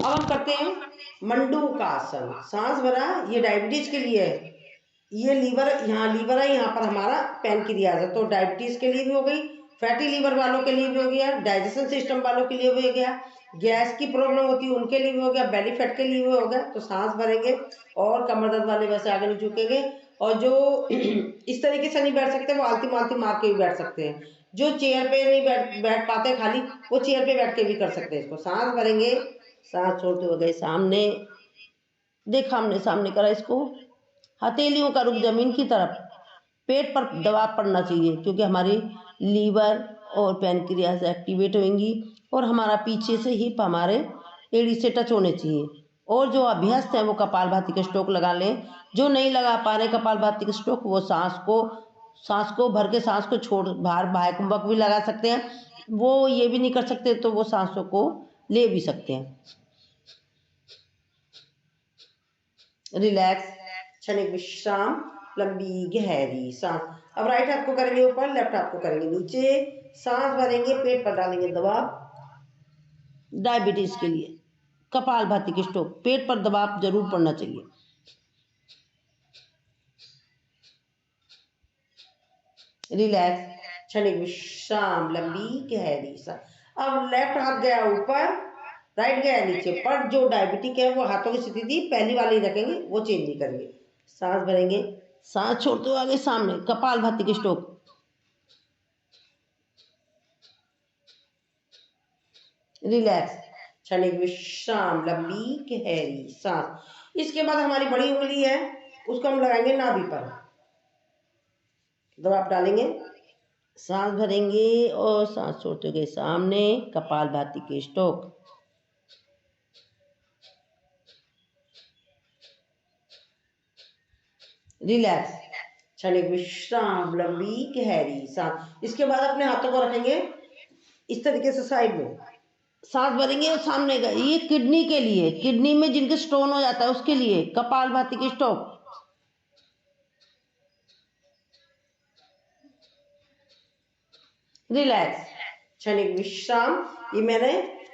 अब हम करते हैं मंडूक आसन। सांस भरा, ये डायबिटीज के लिए है। ये लीवर, यहाँ लीवर है, यहाँ पर हमारा पैनक्रियाज है। तो डायबिटीज के लिए भी हो गई, फैटी लीवर वालों के लिए भी हो गया, डाइजेशन सिस्टम वालों के लिए भी हो गया, गैस की प्रॉब्लम होती है उनके लिए भी हो गया, बेली फैट के लिए भी हो गया। तो सांस भरेंगे और कमर दर्द वाले वैसे आगे नहीं झुकेंगे। और जो इस तरीके से नहीं बैठ सकते वो आलती मालती मार के भी बैठ सकते हैं। जो चेयर पे नहीं बैठ पाते खाली, वो चेयर पे बैठ के भी कर सकते हैं इसको। सांस भरेंगे, सांस छोड़ते हुए गए सामने, देखा हमने सामने करा इसको, हथेलियों का रुख जमीन की तरफ, पेट पर दबाव पड़ना चाहिए क्योंकि हमारी लीवर और पैनक्रियाज एक्टिवेट होंगी। और हमारा पीछे से हिप हमारे एड़ी से टच होने चाहिए। और जो अभ्यस्त हैं वो कपालभाति के स्ट्रोक लगा लें। जो नहीं लगा पा रहे कपालभाति के स्ट्रोक, वो सांस को भर के सांस को छोड़ बाहर बाह्य कुंभक भी लगा सकते हैं। वो ये भी नहीं कर सकते तो वो सांसों को ले भी सकते हैं। रिलैक्स, क्षणिक विश्राम, लंबी गहरी सांस। अब राइट हाथ को करेंगे ऊपर, लेफ्ट हाथ को करेंगे नीचे। सांस भरेंगे, पेट पर डालेंगे दबाव। डायबिटीज के लिए, कपालभाति के स्ट्रोक, पेट पर दबाव जरूर पड़ना चाहिए। रिलैक्स, क्षणिक विश्राम, लंबी गहरी सांस। अब लेफ्ट हाथ गया ऊपर, राइट गया नीचे। पर जो डायबिटिक है वो हाथों की स्थिति पहली वाली रखेंगे, वो चेंज नहीं करेंगे। सांस भरेंगे, सांस छोड़ते हुए आगे सामने, कपालभाति के स्ट्रोक। रिलैक्स, क्षणिक विश्राम, लंबी गहरी सांस। इसके बाद हमारी बड़ी उंगली है, उसको हम लगाएंगे नाभि पर, दबाव डालेंगे, सांस भरेंगे और सांस छोड़ते गए सामने, कपालभाति के स्ट्रोक। रिलैक्स, क्षणिक विश्राम, लंबी गहरी सांस। इसके बाद अपने हाथों को रखेंगे इस तरीके से साइड में, सांस भरेंगे और सामने गए। ये किडनी के लिए, किडनी में जिनके स्टोन हो जाता है उसके लिए, कपालभाति की स्ट्रोक। रिलैक्स, क्षणिक विश्राम। ये मैंने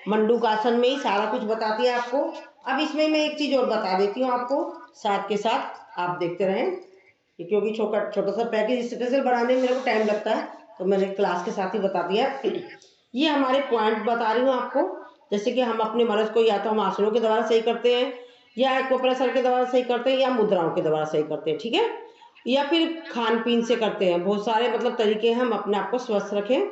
मंडूक आसन में ही सारा कुछ बता दिया आपको। अब इसमें मैं एक चीज और बता देती हूँ आपको, साथ के साथ आप देखते रहें, क्योंकि छोटा छोटा सा पैकेज स्पेशल बनाने में मेरे को टाइम लगता है, तो मैंने क्लास के साथ ही बता दिया। ये हमारे पॉइंट बता रही हूँ आपको। जैसे कि हम अपने मर्ज को या तो हम आसनों के द्वारा सही करते हैं, या एक्यूप्रेशर के द्वारा सही करते हैं, या मुद्राओं के द्वारा सही करते हैं, ठीक है, या फिर खान पीन से करते हैं। बहुत सारे मतलब तरीके हैं हम अपने आप को स्वस्थ रखें।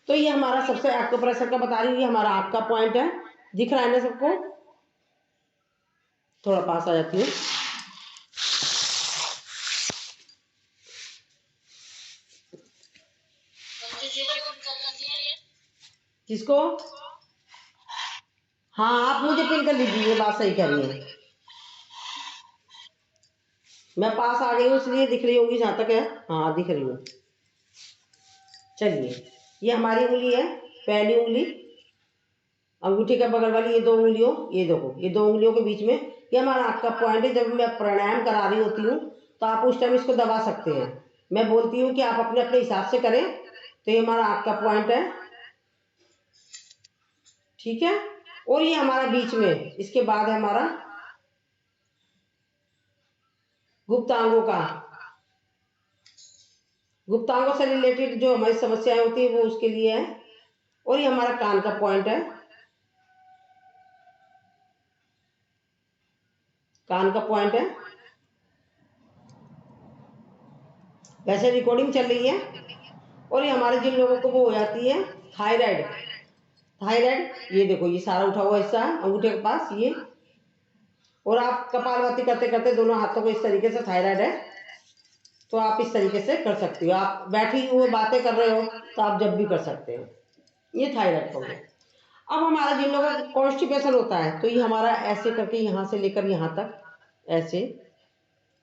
तो ये हमारा सबसे एक्यूप्रेशर का बता रही हूँ, ये हमारा आँख का पॉइंट है। दिख रहा है ना सबको? थोड़ा पास आ जाती हूँ। किसको? हाँ, आप मुझे पिन कर लीजिए, ये बात सही कह रही है। मैं पास आ गई हूँ इसलिए दिख रही होगी जहाँ तक है। हाँ, दिख रही हूँ। चलिए, ये हमारी उंगली है, पहली उंगली अंगूठे के बगल वाली, ये दो उंगलियों, ये देखो, ये दो उंगलियों के बीच में ये हमारा आँख का पॉइंट है। जब मैं प्राणायाम करा रही होती हूँ तो आप उस टाइम इसको दबा सकते हैं। मैं बोलती हूँ कि आप अपने अपने हिसाब से करें। तो ये हमारा आँख का पॉइंट है, ठीक है। और ये हमारा बीच में, इसके बाद है हमारा गुप्तांगों का, गुप्तांगों से रिलेटेड जो हमारी समस्याएं होती है वो उसके लिए है। और ये हमारा कान का पॉइंट है, कान का पॉइंट है। वैसे रिकॉर्डिंग चल रही है। और ये हमारे जिन लोगों को वो हो जाती है थायराइड, थायराइड, ये देखो, ये सारा उठा हुआ हिस्सा अंगूठे के पास ये। और आप कपालभाति करते करते दोनों हाथों को इस तरीके से, थायराइड है तो आप इस तरीके से कर सकती हो। आप बैठी हुए बातें कर रहे हो तो आप जब भी कर सकते हो। ये थायराइड हो गया। अब हमारा जिन लोगों को कॉन्स्टिपेशन होता है तो ये हमारा ऐसे करके यहाँ से लेकर यहाँ तक, ऐसे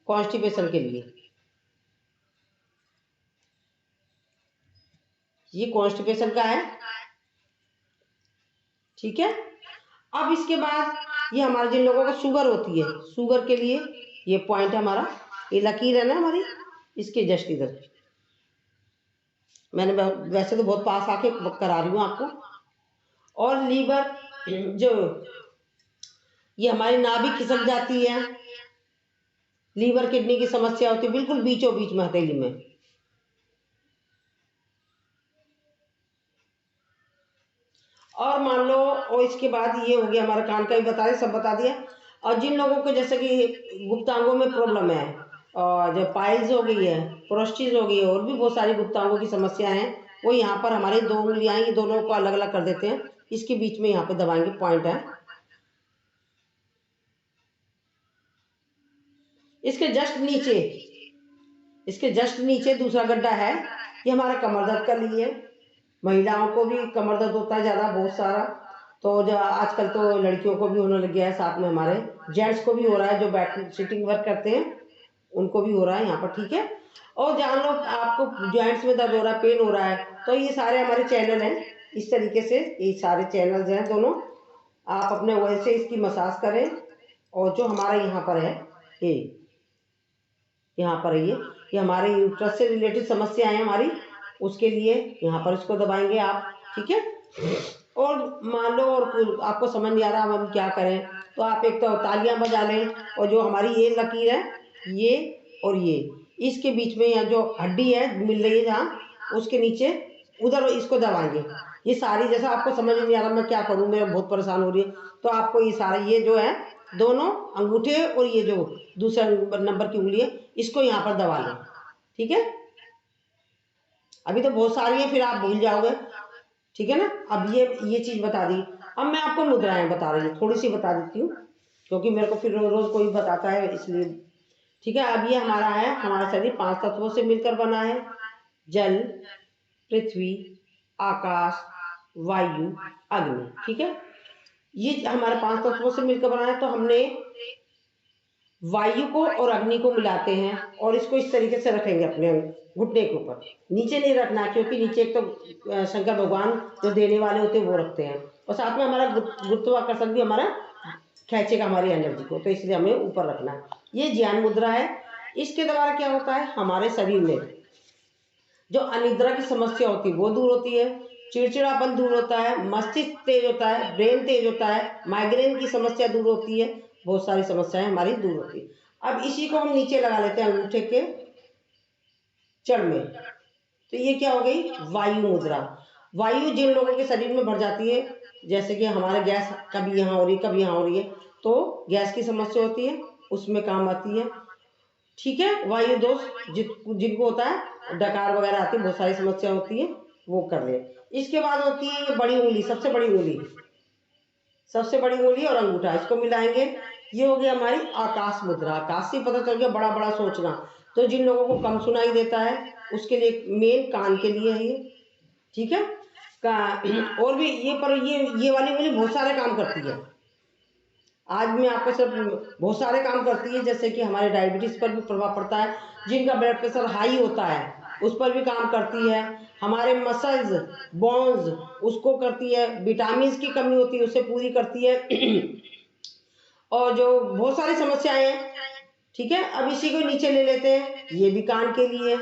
कॉन्स्टिपेशन के लिए, ये कॉन्स्टिपेशन का है, ठीक है। अब इसके बाद ये हमारे जिन लोगों को शुगर होती है, शुगर के लिए ये पॉइंट हमारा, ये लकीर है ना हमारी, इसके जस्ट इधर। मैंने वैसे तो बहुत पास आके करा रही हूँ आपको। और लीवर, जो ये हमारी नाभि खिसक जाती है, लीवर किडनी की समस्या होती है बिल्कुल बीचों बीच में हथेली में। और मान लो, और इसके बाद ये हो गया हमारा कान का भी बता दिया, सब बता दिया। और जिन लोगों को जैसे कि गुप्तांगों में प्रॉब्लम है, और जो पाइल्स हो गई है, प्रोस्टेट हो गई है, और भी बहुत सारी गुप्तांगों की समस्या हैं, वो यहाँ पर हमारी 2 उंगलियां, ये दोनों को अलग अलग कर देते हैं, इसके बीच में यहाँ पे दबाएंगे, पॉइंट है, इसके जस्ट नीचे, इसके जस्ट नीचे दूसरा गड्ढा है, ये हमारा कमर दर्द का लिए। महिलाओं को भी कमर दर्द होता है ज़्यादा, बहुत सारा, तो जो आजकल तो लड़कियों को भी होने लग गया है, साथ में हमारे जेंट्स को भी हो रहा है, जो बैठ सिटिंग वर्क करते हैं उनको भी हो रहा है यहाँ पर, ठीक है। और जान लो आपको जॉइंट्स में दर्द हो रहा है, पेन हो रहा है, तो ये सारे हमारे चैनल हैं, इस तरीके से ये सारे चैनल्स हैं दोनों, आप अपने ऑयल से इसकी मसाज करें। और जो हमारा यहाँ पर है, ये यहाँ पर ये हमारे यूट्रस से रिलेटेड समस्या है हमारी, उसके लिए यहाँ पर इसको दबाएंगे आप, ठीक है। और मान लो और आपको समझ नहीं आ रहा हम क्या करें, तो आप एक तो तालियां बजा लें, और जो हमारी ये लकीर है, ये और ये, इसके बीच में यहाँ जो हड्डी है मिल रही है जहाँ, उसके नीचे उधर इसको दबाएंगे। ये सारी, जैसा आपको समझ नहीं आ रहा मैं क्या करूँ, मैं बहुत परेशान हो रही है, तो आपको ये सारा, ये जो है दोनों अंगूठे और ये जो दूसरा नंबर की उंगली है, इसको यहाँ पर दबा लें, ठीक है। अभी तो बहुत सारी है, फिर आप भूल जाओगे, ठीक है ना। अब ये चीज़ बता दी। अब मैं आपको मुद्राएं बता रही हूँ, थोड़ी सी बता देती हूँ, क्योंकि मेरे को फिर रोज रोज कोई बताता है इसलिए, ठीक है। अब ये हमारा है, हमारा शरीर 5 तत्वों से मिलकर बना है, जल, पृथ्वी, आकाश, वायु, अग्नि, ठीक है। ये हमारे 5 तत्वों से मिलकर बना है, तो हमने वायु को और अग्नि को मिलाते हैं, और इसको इस तरीके से रखेंगे अपने घुटने के ऊपर, नीचे नहीं रखना, क्योंकि नीचे एक तो शंकर भगवान जो देने वाले होते हैं वो रखते हैं, और साथ में हमारा गुरुत्वाकर्षण भी हमारा खींचेगा हमारी एनर्जी को, तो इसलिए हमें ऊपर रखना है। ये ज्ञान मुद्रा है। इसके द्वारा क्या होता है, हमारे शरीर में जो अनिद्रा की समस्या होती है वो दूर होती है, चिड़चिड़ापन दूर होता है, मस्तिष्क तेज होता है, ब्रेन तेज होता है, माइग्रेन की समस्या दूर होती है, बहुत सारी समस्याएं हमारी दूर होती है। अब इसी को हम नीचे लगा लेते हैं अंगूठे के चढ़ में, तो ये क्या हो गई, वायु मुद्रा। वायु जिन लोगों के शरीर में भर जाती है, जैसे कि हमारे गैस कभी यहाँ हो रही है, कभी यहाँ हो रही है, तो गैस की समस्या होती है, उसमें काम आती है, ठीक है। वायु दोष जिनको होता है, डकार वगैरह आती है, बहुत सारी समस्या होती है, वो कर ले। इसके बाद होती है ये बड़ी उंगली, सबसे बड़ी उंगली, सबसे बड़ी उंगली और अंगूठा, इसको मिलाएंगे, ये हो गया हमारी आकाश मुद्रा। आकाश से पता चल गया बड़ा बड़ा सोचना, तो जिन लोगों को कम सुनाई देता है उसके लिए मेन कान के लिए है ये, ठीक है। और भी ये, पर ये वाली उंगली बहुत सारे काम करती है। आज मैं आपको सिर्फ बहुत सारे काम करती है, जैसे कि हमारे डायबिटीज़ पर भी प्रभाव पड़ता है, जिनका ब्लड प्रेशर हाई होता है उस पर भी काम करती है, हमारे मसल्स, बोन्स, उसको करती है, विटामिन की कमी होती है उसे पूरी करती है और जो बहुत सारी समस्याएं हैं, ठीक है। अब इसी को नीचे ले लेते हैं, ये भी कान के लिए।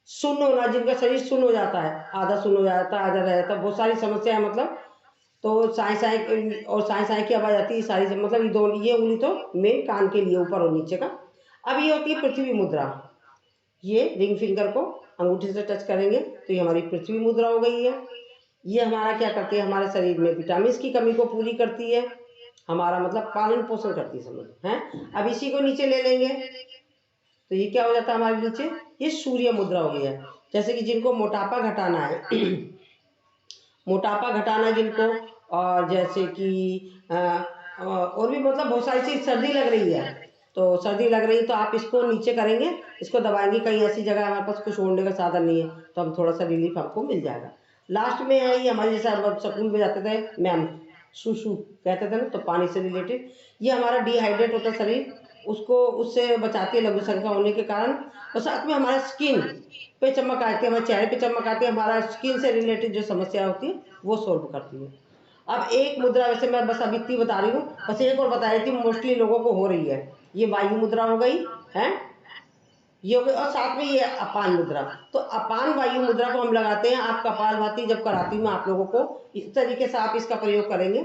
सुन्न होना, जिनका शरीर सुन्न हो जाता है, आधा सुन्न हो जाता है, आधा रह जाता है, बहुत सारी समस्या है, मतलब तो साए साए और साए साए की आवाज़ आती है सारी, मतलब ये दो, ये उंगली तो मेन कान के लिए, ऊपर और नीचे का। अब ये होती है पृथ्वी मुद्रा, ये रिंग फिंगर को अंगूठे से टच करेंगे तो ये हमारी पृथ्वी मुद्रा हो गई है। ये हमारा क्या करती है, हमारे शरीर में विटामिन की कमी को पूरी करती है, हमारा मतलब पालन पोषण करती है, समझ है। अब इसी को नीचे ले लेंगे, तो ये क्या हो जाता है हमारे नीचे, ये सूर्य मुद्रा हो गया। जैसे कि जिनको मोटापा घटाना है मोटापा घटाना जिनको, और जैसे कि और भी मतलब बहुत सारी चीज़, सर्दी लग रही है, तो सर्दी लग रही है तो आप इसको नीचे करेंगे, इसको दबाएंगे, कहीं ऐसी जगह हमारे पास कुछ ओढ़ने का साधन नहीं है तो हम थोड़ा सा रिलीफ आपको मिल जाएगा। लास्ट में है ये हमारे, जैसे हम स्कूल में जाते थे मैम, सुसु कहते थे ना, तो पानी से रिलेटेड, ये हमारा डिहाइड्रेट होता शरीर, उसको उससे बचाती है लघु संख्या होने के कारण, और साथ में हमारा स्किन पे चमक आती है, हमारे चेहरे पे चमक आती है, हमारा स्किन से रिलेटेड जो समस्या होती है वो सॉल्व करती है। अब एक मुद्रा, वैसे मैं बस अभी इतनी बता रही हूँ, बस एक और बता रही थी, मोस्टली लोगों को हो रही है, ये वायु मुद्रा हो गई है, ये हो गई, और साथ में ये अपान मुद्रा। तो अपान वायु मुद्रा को हम लगाते हैं, आप कपालभाति जब कराती हूँ मैं आप लोगों को, इस तरीके से आप इसका प्रयोग करेंगे,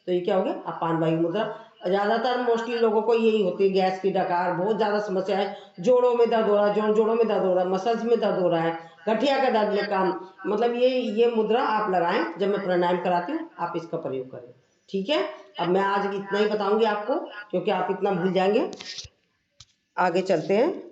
तो ये क्या हो गया अपान वायु मुद्रा। ज़्यादातर मोस्टली लोगों को यही होती है, गैस की डकार, बहुत ज़्यादा समस्या है, जोड़ों में दर्द हो रहा है, जोड़ों में दर्द हो रहा है, मसल्स में दर्द हो रहा है, गठिया का दर्द में काम, मतलब ये मुद्रा आप लगाएं जब मैं प्राणायाम कराती हूँ, आप इसका प्रयोग करें। ठीक है, अब मैं आज इतना ही बताऊंगी आपको, क्योंकि आप इतना भूल जाएंगे। आगे चलते हैं।